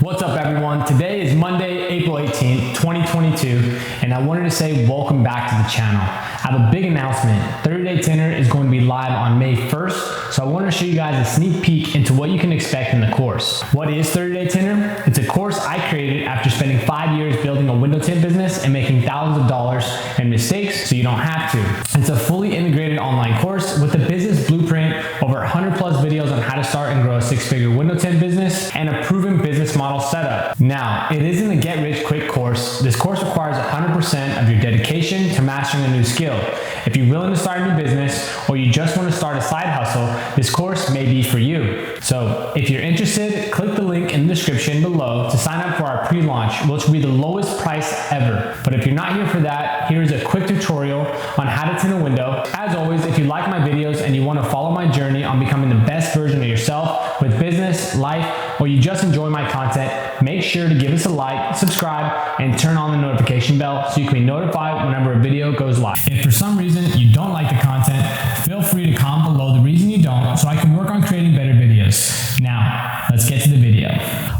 What's up everyone? Today is Monday, April 18th, 2022, and I wanted to say welcome back to the channel. I have a big announcement. 30-Day Tinter is going to be live on May 1st, so I wanted to show you guys a sneak peek into what you can expect in the course. What is 30-Day Tinter? It's a course I created after spending 5 years building a window tint business and making thousands of dollars in mistakes so you don't have to. It's a fully integrated online course with a business blueprint, over 100 plus videos on how to start and grow a six-figure window tint business, and a proven business model setup. Now, it isn't a get-rich-quick course. This course requires 100% of your dedication to mastering a new skill. If you're willing to start a new business or you just want to start a side hustle, this course may be for you. So if you're interested, click the link in the description below to sign up for our pre-launch, which will be the lowest price ever. But if you're not here for that, here's a quick tutorial on how to tint a window. As always, if you like my videos and you want to follow my journey on becoming the best version of yourself with business, life, or you just enjoy my content, make sure to give us a like, subscribe, and turn on the notification bell so you can be notified whenever a video goes live. If for some reason you don't like the content, feel free to comment below the reason you don't so I can work on creating better videos. Now, let's get to the video.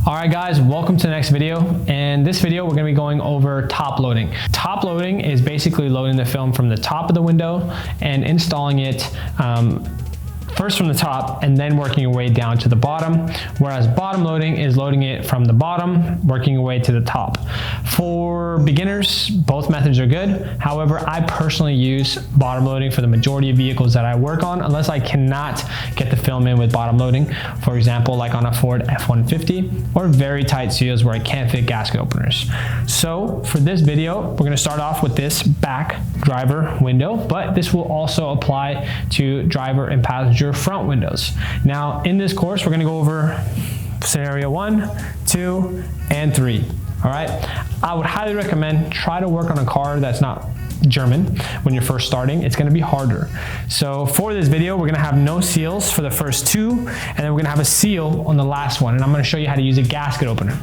All right guys, welcome to the next video. In this video, we're gonna be going over top loading. Top loading is basically loading the film from the top of the window and installing it first from the top and then working your way down to the bottom, whereas bottom loading is loading it from the bottom, working your way to the top. For beginners, both methods are good. However, I personally use bottom loading for the majority of vehicles that I work on, unless I cannot get the film in with bottom loading. For example, like on a Ford F-150 or very tight seals where I can't fit gasket openers. So for this video, we're gonna start off with this back driver window, but this will also apply to driver and passenger front windows. Now in this course, we're gonna go over scenario 1, 2, and 3. All right, I would highly recommend try to work on a car that's not German when you're first starting. It's gonna be harder. So for this video, we're gonna have no seals for the first two, and then we're gonna have a seal on the last one. And I'm gonna show you how to use a gasket opener.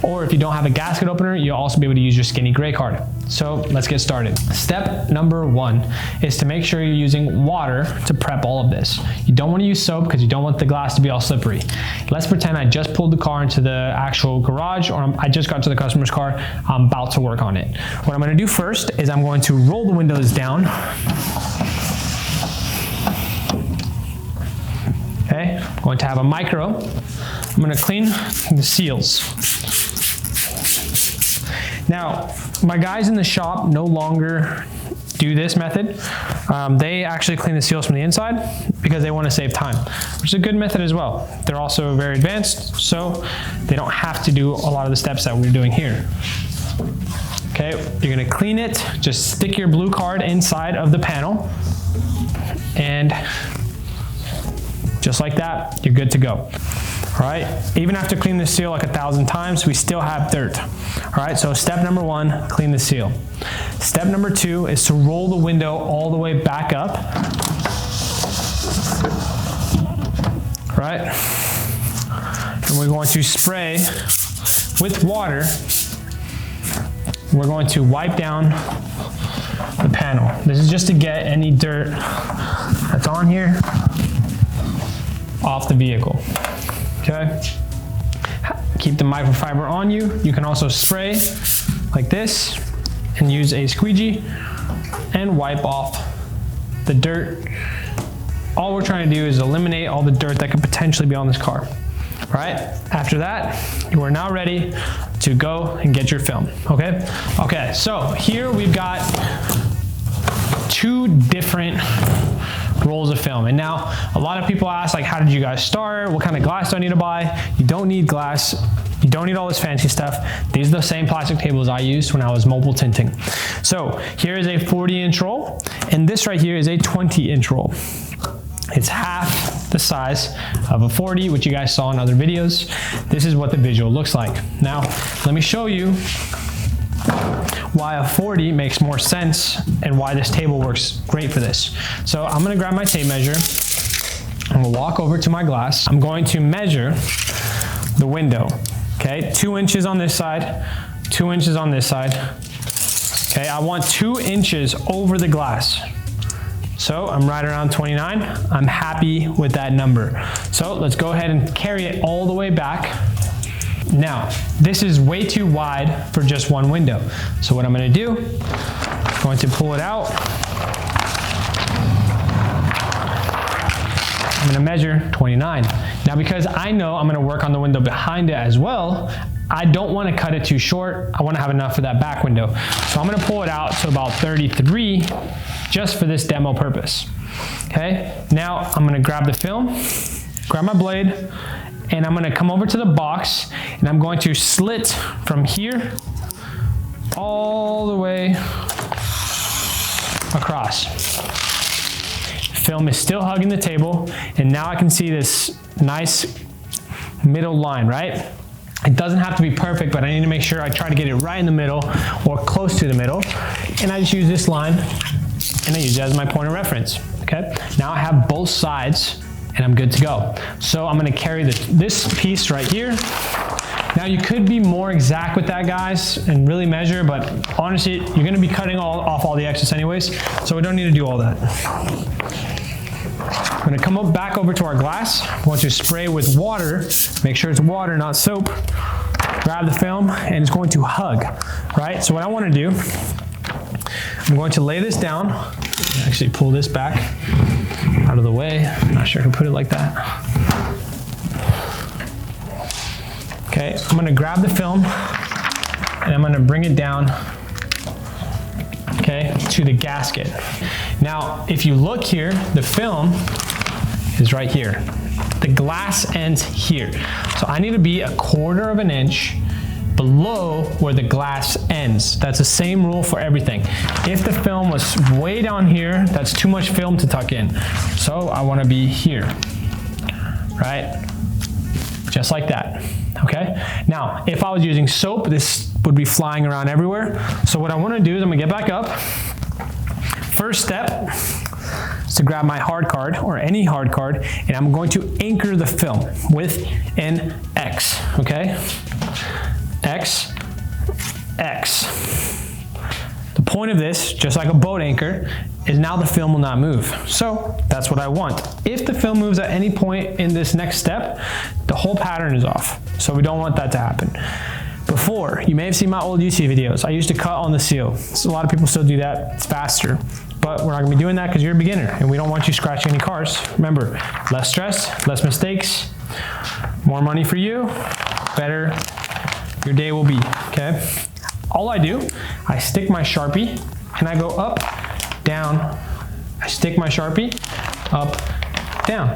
Or if you don't have a gasket opener, you'll also be able to use your skinny gray card. So let's get started. Step number 1 is to make sure you're using water to prep all of this. You don't wanna use soap because you don't want the glass to be all slippery. Let's pretend I just pulled the car into the actual garage, or I just got to the customer's car. I'm about to work on it. What I'm gonna do first is I'm going to roll the windows down. Okay, I'm going to have a micro. I'm going to clean the seals. Now, my guys in the shop no longer do this method. They actually clean the seals from the inside because they want to save time, which is a good method as well. They're also very advanced, so they don't have to do a lot of the steps that we're doing here. Okay, you're gonna clean it, just stick your blue card inside of the panel, and just like that, you're good to go. All right, even after cleaning the seal like 1,000 times, we still have dirt. All right, so step number 1, clean the seal. Step number 2 is to roll the window all the way back up. All right, and we're going to spray with water. We're going to wipe down the panel. This is just to get any dirt that's on here off the vehicle, okay? Keep the microfiber on you. You can also spray like this and use a squeegee and wipe off the dirt. All we're trying to do is eliminate all the dirt that could potentially be on this car. All right, after that, you are now ready to go and get your film, okay? Okay, so here we've got 2 different rolls of film. And now a lot of people ask, like, how did you guys start? What kind of glass do I need to buy? You don't need glass. You don't need all this fancy stuff. These are the same plastic tables I used when I was mobile tinting. So here is a 40-inch roll, and this right here is a 20-inch roll. It's half the size of a 40, which you guys saw in other videos. This is what the visual looks like. Now, let me show you why a 40 makes more sense and why this table works great for this. So I'm gonna grab my tape measure. I'm gonna walk over to my glass. I'm going to measure the window, okay? 2 inches on this side, 2 inches on this side. Okay, I want 2 inches over the glass. So I'm right around 29. I'm happy with that number. So let's go ahead and carry it all the way back Now, this is way too wide for just one window. So what I'm gonna do, I'm going to pull it out. I'm gonna measure 29. Now, because I know I'm gonna work on the window behind it as well, I don't wanna cut it too short. I wanna have enough for that back window. So I'm gonna pull it out to about 33 just for this demo purpose. Okay, now I'm gonna grab the film, grab my blade, and I'm gonna come over to the box and I'm going to slit from here all the way across. Film is still hugging the table, and now I can see this nice middle line, right? It doesn't have to be perfect, but I need to make sure I try to get it right in the middle or close to the middle. And I just use this line and I use it as my point of reference, okay? Now I have both sides and I'm good to go. So I'm gonna carry this piece right here. Now you could be more exact with that, guys, and really measure, but honestly, you're gonna be cutting off all the excess anyways, so we don't need to do all that. I'm gonna come back over to our glass. I want to spray with water. Make sure it's water, not soap. Grab the film, and it's going to hug, right? So what I wanna do, I'm going to lay this down. Actually pull this back out of the way. I'm not sure who put it like that. Okay, I'm gonna grab the film and I'm gonna bring it down, okay, to the gasket. Now, if you look here, the film is right here. The glass ends here. So I need to be 1/4 of an inch below where the glass ends. That's the same rule for everything. If the film was way down here, that's too much film to tuck in. So I wanna be here, right? Just like that, okay? Now, if I was using soap, this would be flying around everywhere. So what I wanna do is I'm gonna get back up. First step is to grab my hard card or any hard card, and I'm going to anchor the film with an X, okay? X, X. The point of this, just like a boat anchor, is now the film will not move. So that's what I want. If the film moves at any point in this next step, the whole pattern is off. So we don't want that to happen. Before, you may have seen my old YouTube videos. I used to cut on the seal. So a lot of people still do that. It's faster. But we're not gonna be doing that because you're a beginner and we don't want you scratching any cars. Remember, less stress, less mistakes, more money for you, better your day will be, okay? All I do, I stick my Sharpie and I go up, down. I stick my Sharpie, up, down.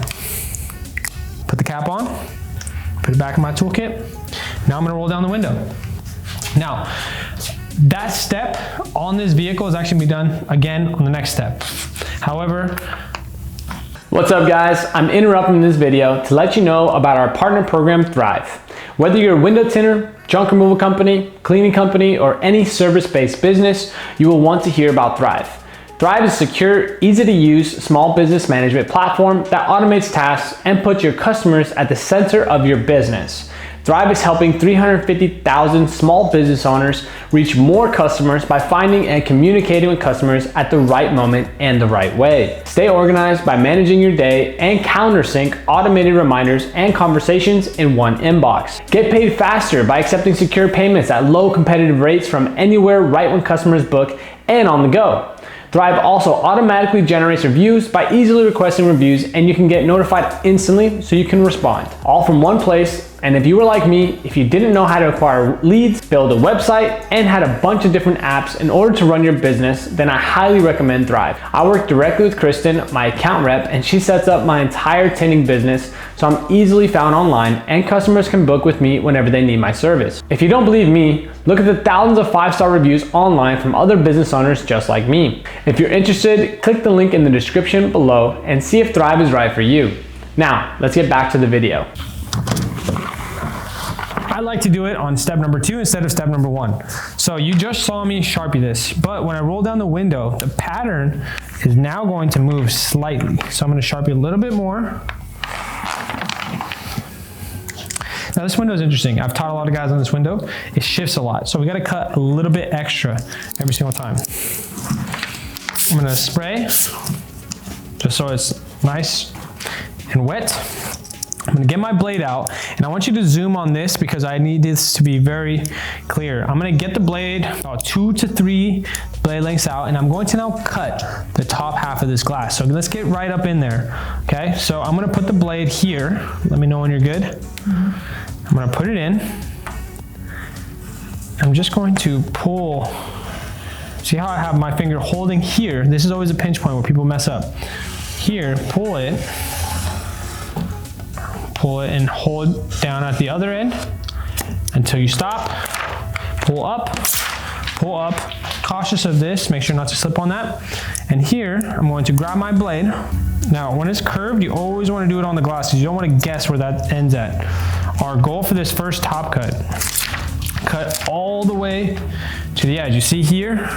Put the cap on, put it back in my toolkit. Now I'm gonna roll down the window. Now, that step on this vehicle is actually gonna be done again on the next step. However, what's up, guys? I'm interrupting this video to let you know about our partner program, Thrive. Whether you're a window tinter, junk removal company, cleaning company, or any service-based business, you will want to hear about Thrive. Thrive is a secure, easy-to-use small business management platform that automates tasks and puts your customers at the center of your business. Thrive is helping 350,000 small business owners reach more customers by finding and communicating with customers at the right moment and the right way. Stay organized by managing your day and countersink automated reminders and conversations in one inbox. Get paid faster by accepting secure payments at low competitive rates from anywhere right when customers book and on the go. Thrive also automatically generates reviews by easily requesting reviews, and you can get notified instantly so you can respond. All from one place. And if you were like me, if you didn't know how to acquire leads, build a website, and had a bunch of different apps in order to run your business, then I highly recommend Thrive. I work directly with Kristen, my account rep, and she sets up my entire tinting business, so I'm easily found online and customers can book with me whenever they need my service. If you don't believe me, look at the thousands of 5-star reviews online from other business owners just like me. If you're interested, click the link in the description below and see if Thrive is right for you. Now, let's get back to the video. I like to do it on step number 2 instead of step number 1. So you just saw me Sharpie this, but when I roll down the window, the pattern is now going to move slightly. So I'm going to Sharpie a little bit more. Now this window is interesting. I've taught a lot of guys on this window. It shifts a lot. So we got to cut a little bit extra every single time. I'm going to spray just so it's nice and wet. I'm gonna get my blade out, and I want you to zoom on this because I need this to be very clear. I'm gonna get the blade about 2 to 3 blade lengths out, and I'm going to now cut the top half of this glass. So let's get right up in there, okay? So I'm gonna put the blade here. Let me know when you're good. I'm gonna put it in. I'm just going to pull. See how I have my finger holding here? This is always a pinch point where people mess up. Here, pull it and hold down at the other end until you stop. Pull up, cautious of this, make sure not to slip on that. And here, I'm going to grab my blade. Now, when it's curved, you always want to do it on the glass because you don't want to guess where that ends at. Our goal for this first top cut all the way to the edge. You see here,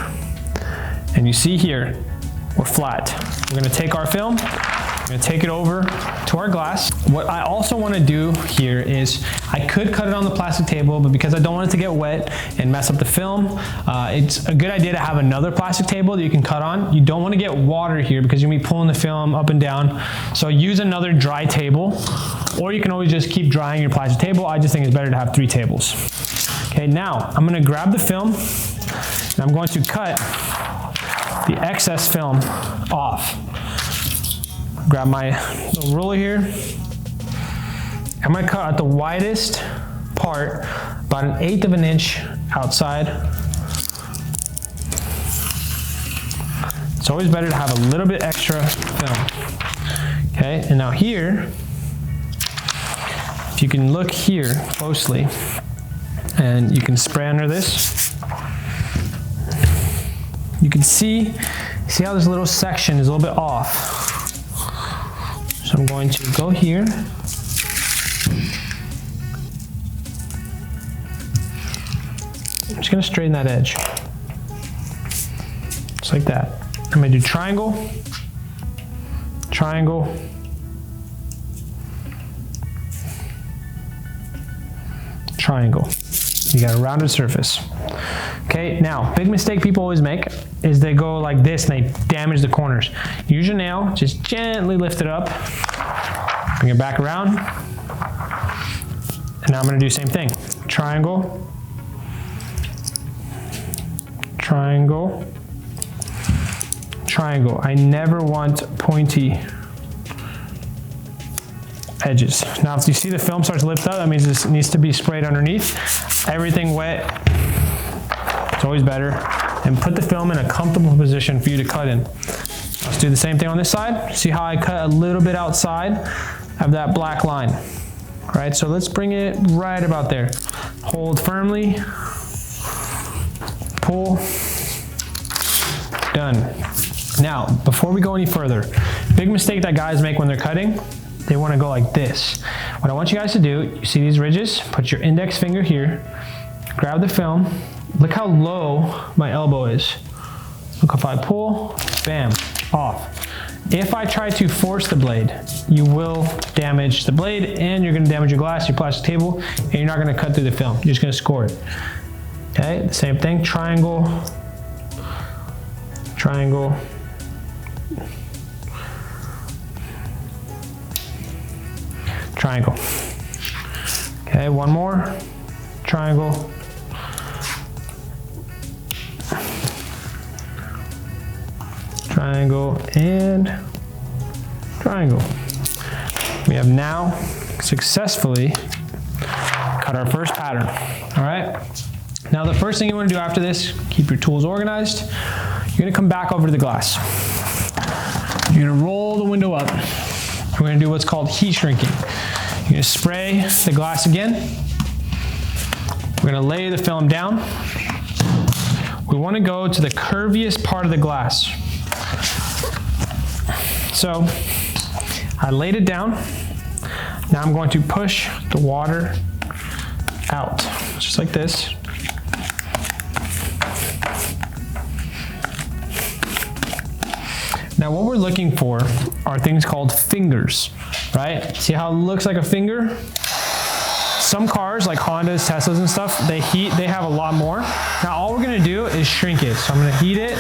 and you see here, we're flat. We're gonna take our film, we're gonna take it over to our glass. What I also wanna do here is, I could cut it on the plastic table, but because I don't want it to get wet and mess up the film, it's a good idea to have another plastic table that you can cut on. You don't wanna get water here because you're gonna be pulling the film up and down. So use another dry table, or you can always just keep drying your plastic table. I just think it's better to have 3 tables. Okay, now I'm gonna grab the film, and I'm going to cut the excess film off. Grab my little ruler here. I'm gonna cut out the widest part, about 1/8 of an inch outside. It's always better to have a little bit extra film. Okay, and now here, if you can look here closely, and you can spray under this, you can see how this little section is a little bit off. So I'm going to go here. I'm just gonna straighten that edge. Just like that. I'm gonna do triangle, triangle, triangle. You got a rounded surface. Okay, now, big mistake people always make is they go like this and they damage the corners. Use your nail, just gently lift it up, bring it back around, and now I'm gonna do the same thing. Triangle, triangle, triangle. I never want pointy edges. Now, if you see the film starts to lift up, that means this needs to be sprayed underneath. Everything wet, it's always better. And put the film in a comfortable position for you to cut in. Let's do the same thing on this side. See how I cut a little bit outside of that black line. All right, so let's bring it right about there. Hold firmly, pull, done. Now, before we go any further, big mistake that guys make when they're cutting, they want to go like this. What I want you guys to do, you see these ridges? Put your index finger here, grab the film. Look how low my elbow is. Look, if I pull, bam, off. If I try to force the blade, you will damage the blade and you're gonna damage your glass, your plastic table, and you're not gonna cut through the film. You're just gonna score it. Okay, the same thing, triangle, triangle, triangle. Okay, one more, triangle, triangle, and triangle. We have now successfully cut our first pattern. All right. Now the first thing you want to do after this, keep your tools organized. You're going to come back over to the glass. You're going to roll the window up. We're going to do what's called heat shrinking. You're going to spray the glass again. We're going to lay the film down. We want to go to the curviest part of the glass. So I laid it down. Now I'm going to push the water out, just like this. Now what we're looking for are things called fingers, right? See how it looks like a finger? Some cars, like Hondas, Teslas and stuff, they have a lot more. Now all we're gonna do is shrink it. So I'm gonna heat it,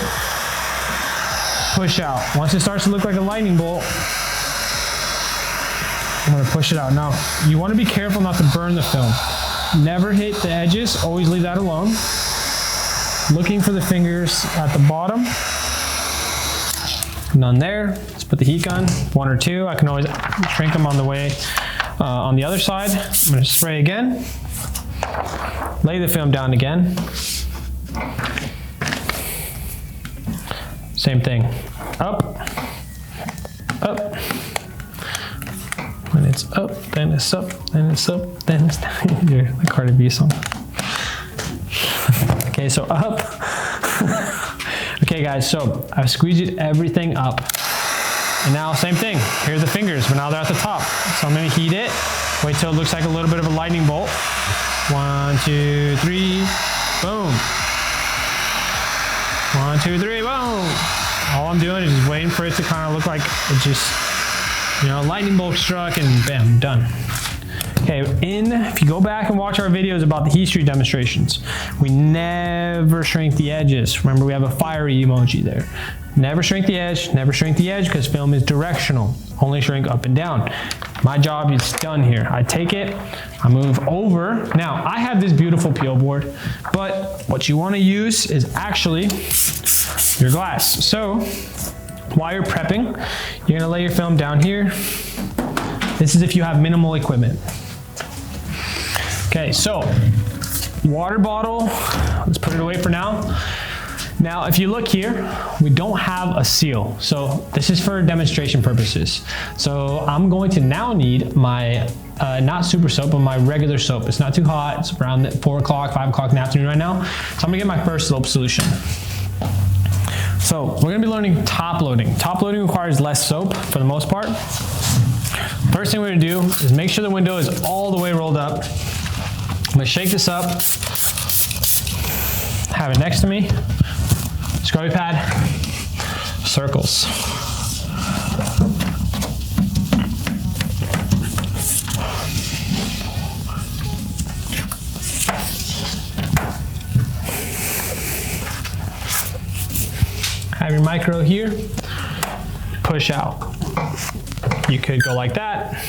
push out. Once it starts to look like a lightning bolt, I'm gonna push it out. Now, you wanna be careful not to burn the film. Never hit the edges, always leave that alone. Looking for the fingers at the bottom. None there. Let's put the heat gun, 1 or 2. I can always shrink them on the way on the other side. I'm gonna spray again. Lay the film down again. Same thing. Up, up. When it's up, then it's up, then it's up, then it's down. You're like Cardi B song. Okay, so up. Okay guys, so I've squeezed everything up. And now same thing, here are the fingers, but now they're at the top. So I'm gonna heat it, wait till it looks like a little bit of a lightning bolt. 1, 2, 3, boom. 1, 2, 3, boom. All I'm doing is just waiting for it to kind of look like it just, you know, lightning bolt struck and bam, done. Okay, if you go back and watch our videos about the heat shrink demonstrations, we never shrink the edges. Remember, we have a fiery emoji there. Never shrink the edge, never shrink the edge, because film is directional. Only shrink up and down. My job is done here. I take it, I move over. Now, I have this beautiful peel board, but what you want to use is actually your glass. So, while you're prepping, you're gonna lay your film down here. This is if you have minimal equipment. Okay, so water bottle, let's put it away for now. Now, if you look here, we don't have a seal. So this is for demonstration purposes. So I'm going to now need my, not super soap, but my regular soap. It's not too hot, it's around 4 o'clock, 5 o'clock in the afternoon right now. So I'm gonna get my first soap solution. So we're gonna be learning top loading. Top loading requires less soap for the most part. First thing we're gonna do is make sure the window is all the way rolled up. I'm gonna shake this up, have it next to me, scrubby pad, circles. Have your micro here, push out. You could go like that.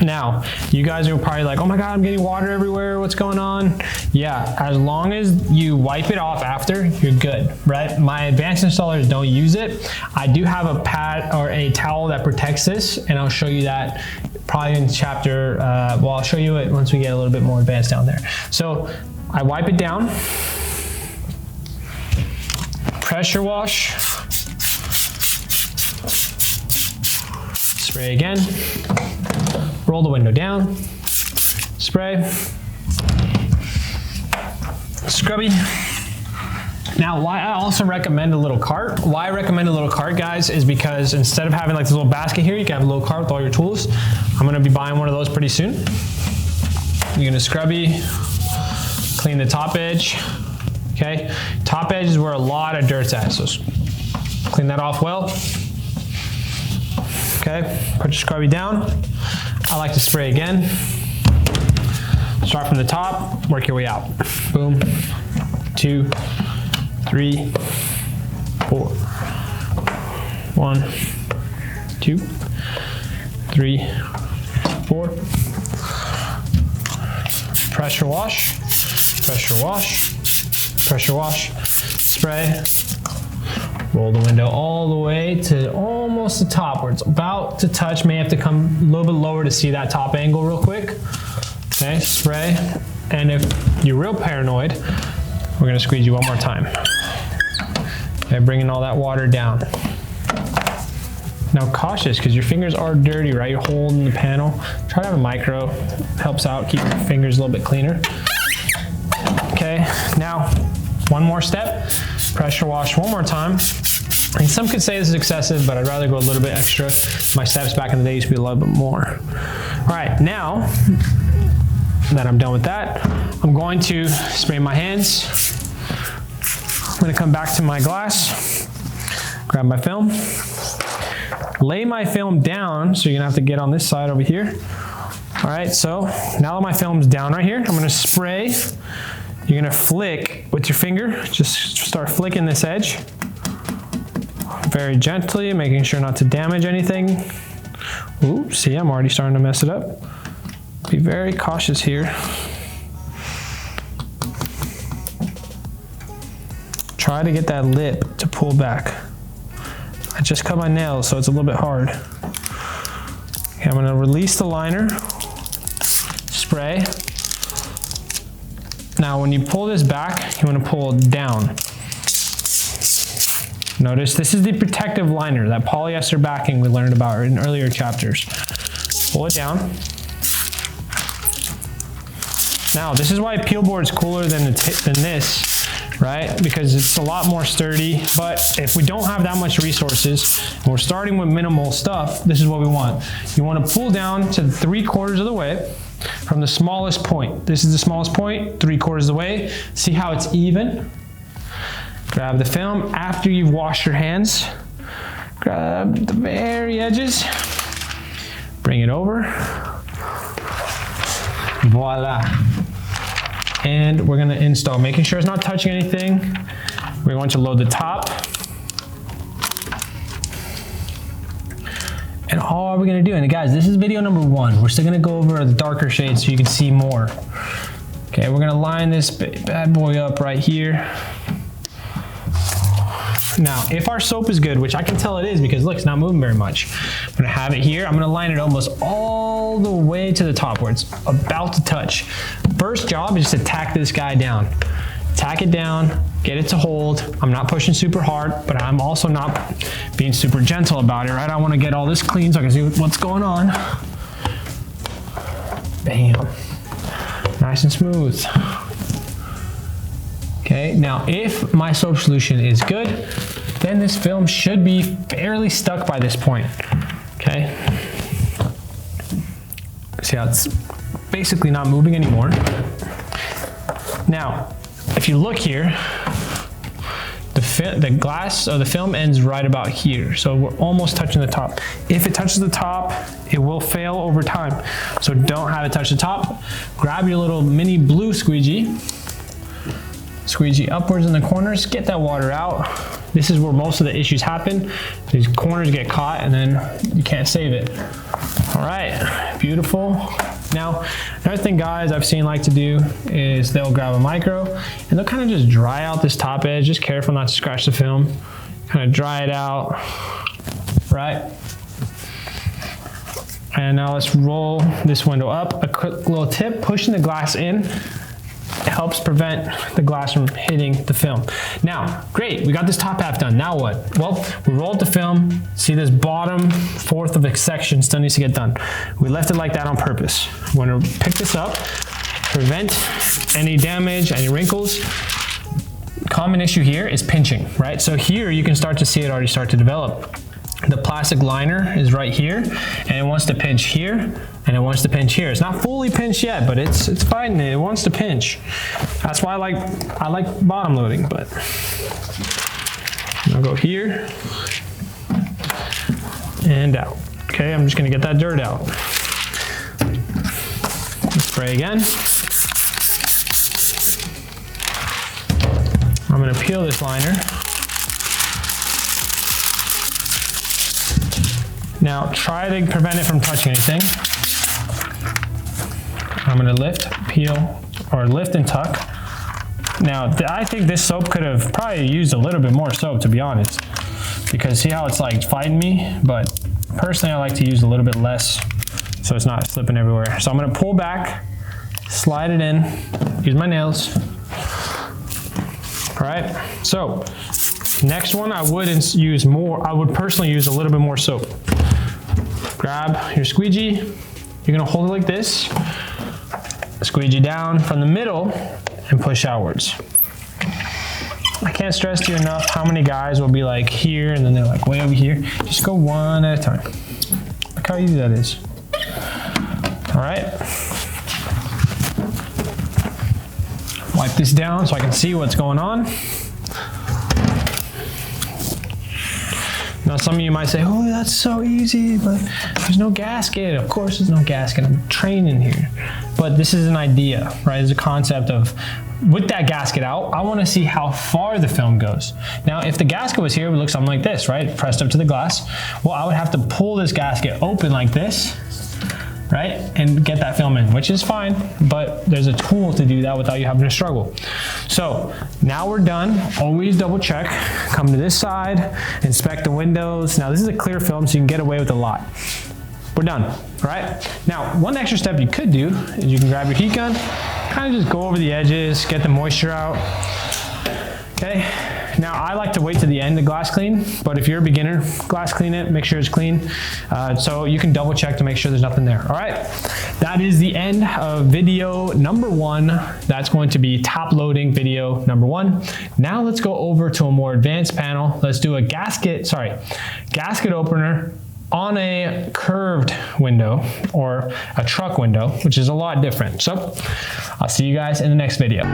Now, you guys are probably like, oh my God, I'm getting water everywhere, what's going on? Yeah, as long as you wipe it off after, you're good, right? My advanced installers don't use it. I do have a pad or a towel that protects this, and I'll show you that probably in chapter, well, I'll show you it once we get a little bit more advanced down there. So I wipe it down, pressure wash, spray again, roll the window down, spray, scrubby. Now, why I also recommend a little cart. Why I recommend a little cart, guys, is because instead of having like this little basket here, you can have a little cart with all your tools. I'm gonna be buying one of those pretty soon. You're gonna scrubby, clean the top edge, okay? Top edge is where a lot of dirt's at, so clean that off well. Okay, put your scrubby down. I like to spray again. Start from the top, work your way out. Boom, 2, 3, 4. 1, 2, 3, 4. Pressure wash, pressure wash, pressure wash, spray. Roll the window all the way to almost the top where it's about to touch. May have to come a little bit lower to see that top angle real quick. Okay, spray. And if you're real paranoid, we're gonna squeeze you one more time. Okay, bringing all that water down. Now cautious, because your fingers are dirty, right? You're holding the panel. Try to have a micro, helps out, keep your fingers a little bit cleaner. Okay, now one more step. Pressure wash one more time. And some could say this is excessive, but I'd rather go a little bit extra. My steps back in the day used to be a little bit more. All right, now that I'm done with that, I'm going to spray my hands. I'm gonna come back to my glass, grab my film, lay my film down, so you're gonna have to get on this side over here. All right, so now that my film's down right here, I'm gonna spray You're gonna flick with your finger, just start flicking this edge. Very gently, making sure not to damage anything. Ooh, see, I'm already starting to mess it up. Be very cautious here. Try to get that lip to pull back. I just cut my nails, so it's a little bit hard. Okay, I'm gonna release the liner, spray. Now, when you pull this back, you wanna pull down. Notice this is the protective liner, that polyester backing we learned about in earlier chapters. Pull it down. Now, this is why peel board is cooler than this, right? Because it's a lot more sturdy, but if we don't have that much resources, and we're starting with minimal stuff, this is what we want. You want to pull down to 3/4 of the way from the smallest point. This is the smallest point, 3/4 of the way. See how it's even? Grab the film after you've washed your hands. Grab the very edges. Bring it over. Voila. And we're gonna install, making sure it's not touching anything. We're going to load the top. And all we're gonna do, and guys, this is video number 1. We're still gonna go over the darker shades so you can see more. Okay, we're gonna line this bad boy up right here. Now, if our soap is good, which I can tell it is because look, it's not moving very much. I'm gonna have it here. I'm gonna line it almost all the way to the top where it's about to touch. First job is just to tack this guy down. Tack it down, get it to hold. I'm not pushing super hard, but I'm also not being super gentle about it, right? I wanna get all this clean so I can see what's going on. Bam. Nice and smooth. Okay, now if my soap solution is good, then this film should be fairly stuck by this point, okay? See how it's basically not moving anymore. Now, if you look here, the glass or the film ends right about here, so we're almost touching the top. If it touches the top, it will fail over time, so don't have it touch the top. Grab your little mini blue squeegee. Squeegee upwards in the corners, get that water out. This is where most of the issues happen. These corners get caught and then you can't save it. All right, beautiful. Now, another thing guys I've seen like to do is they'll grab a micro and they'll kind of just dry out this top edge, just careful not to scratch the film. Kind of dry it out, right? And now let's roll this window up. A quick little tip, pushing the glass in helps prevent the glass from hitting the film. Now, great, we got this top half done. Now what? Well, we rolled the film. See this bottom fourth of the section still needs to get done. We left it like that on purpose. We're gonna pick this up, prevent any damage, any wrinkles. Common issue here is pinching, right? So here you can start to see it already start to develop. The plastic liner is right here, and it wants to pinch here, and it wants to pinch here. It's not fully pinched yet, but it's fine. It wants to pinch. That's why I like bottom loading, but I'll go here and out. Okay, I'm just gonna get that dirt out. Spray again. I'm gonna peel this liner. Now try to prevent it from touching anything. I'm gonna lift, peel, or lift and tuck. Now I think this soap could have probably used a little bit more soap, to be honest, because see how it's like fighting me? But personally I like to use a little bit less so it's not slipping everywhere. So I'm gonna pull back, slide it in, use my nails. All right, so next one I would use more, I would personally use a little bit more soap. Grab your squeegee, you're gonna hold it like this, squeegee down from the middle and push outwards. I can't stress to you enough how many guys will be like here and then they're like way over here. Just go one at a time. Look how easy that is. All right. Wipe this down so I can see what's going on. Now some of you might say, oh, that's so easy, but there's no gasket. Of course there's no gasket, I'm training here. But this is an idea, right? It's a concept of, with that gasket out, I wanna see how far the film goes. Now, if the gasket was here, it would look something like this, right? Pressed up to the glass. Well, I would have to pull this gasket open like this, right? And get that film in, which is fine, but there's a tool to do that without you having to struggle. So now we're done. Always double check. Come to this side, inspect the windows. Now this is a clear film, so you can get away with a lot. We're done, all right? Now, one extra step you could do is you can grab your heat gun, kind of just go over the edges, get the moisture out, okay? Now, I like to wait to the end to glass clean, but if you're a beginner, glass clean it, make sure it's clean. So you can double check to make sure there's nothing there, all right? That is the end of video number 1. That's going to be top loading video number 1. Now let's go over to a more advanced panel. Let's do a gasket opener on a curved window or a truck window, which is a lot different. So I'll see you guys in the next video.